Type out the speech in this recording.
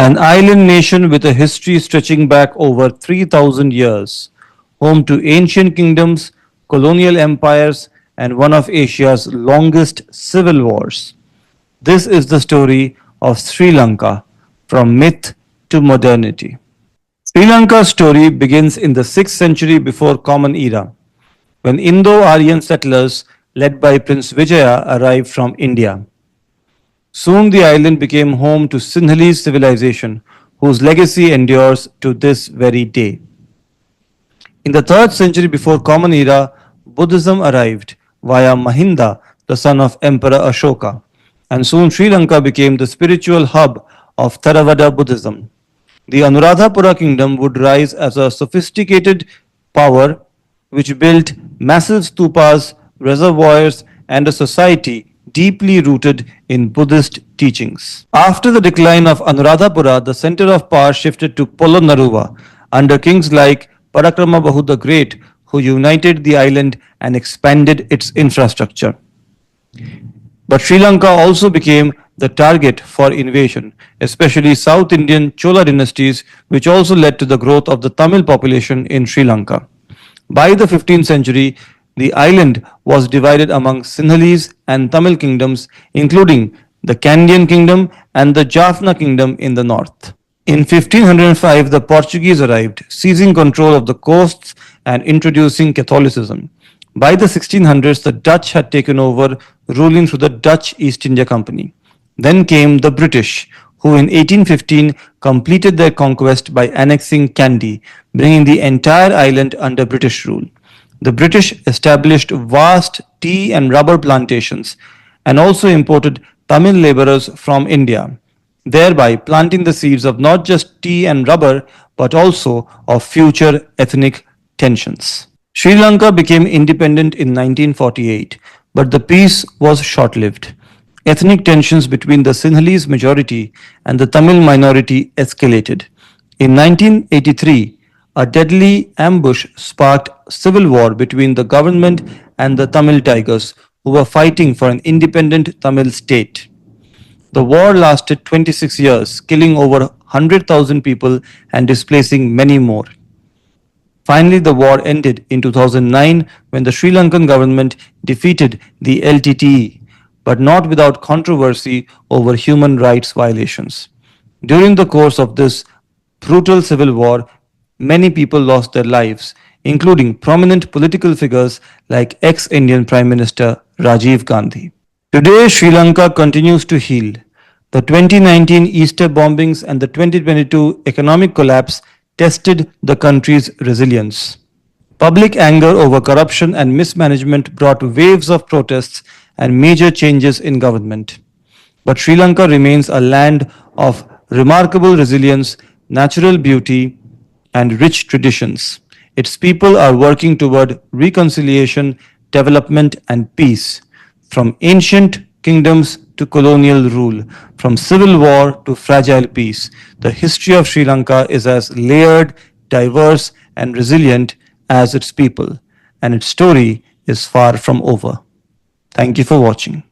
An island nation with a history stretching back over 3,000 years, home to ancient kingdoms, colonial empires, and one of Asia's longest civil wars. This is the story of Sri Lanka, from myth to modernity. Sri Lanka's story begins in the 6th century before Common Era, when Indo-Aryan settlers led by Prince Vijaya arrived from India. Soon the island became home to Sinhalese civilization, whose legacy endures to this very day. In the 3rd century before Common Era, Buddhism arrived via Mahinda, the son of Emperor Ashoka, and soon Sri Lanka became the spiritual hub of Theravada Buddhism. The Anuradhapura kingdom would rise as a sophisticated power which built massive stupas, reservoirs, and a society deeply rooted in Buddhist teachings. After the decline of Anuradhapura, the center of power shifted to Polonnaruwa under kings like Parakramabahu the Great, who united the island and expanded its infrastructure. But Sri Lanka also became the target for invasion, especially South Indian Chola dynasties, which also led to the growth of the Tamil population in Sri Lanka. By the 15th century, the island was divided among Sinhalese and Tamil kingdoms, including the Kandyan kingdom and the Jaffna kingdom in the north. In 1505, the Portuguese arrived, seizing control of the coasts and introducing Catholicism. By the 1600s, the Dutch had taken over, ruling through the Dutch East India Company. Then came the British, who in 1815 completed their conquest by annexing Kandy, bringing the entire island under British rule. The British established vast tea and rubber plantations and also imported Tamil laborers from India, thereby planting the seeds of not just tea and rubber but also of future ethnic tensions. Sri Lanka became independent in 1948, but the peace was short-lived. Ethnic tensions between the Sinhalese majority and the Tamil minority escalated. In 1983, a deadly ambush sparked civil war between the government and the Tamil Tigers, who were fighting for an independent Tamil state. The war lasted 26 years, killing over 100,000 people and displacing many more. Finally, the war ended in 2009 when the Sri Lankan government defeated the LTTE, but not without controversy over human rights violations. During the course of this brutal civil war, many people lost their lives, including prominent political figures like ex-Indian Prime Minister Rajiv Gandhi. Today, Sri Lanka continues to heal. The 2019 Easter bombings and the 2022 economic collapse tested the country's resilience. Public anger over corruption and mismanagement brought waves of protests and major changes in government. But Sri Lanka remains a land of remarkable resilience, natural beauty, and rich traditions. Its people are working toward reconciliation, development, and peace. From ancient kingdoms to colonial rule, from civil war to fragile peace, the history of Sri Lanka is as layered, diverse, and resilient as its people, and its story is far from over. Thank you for watching.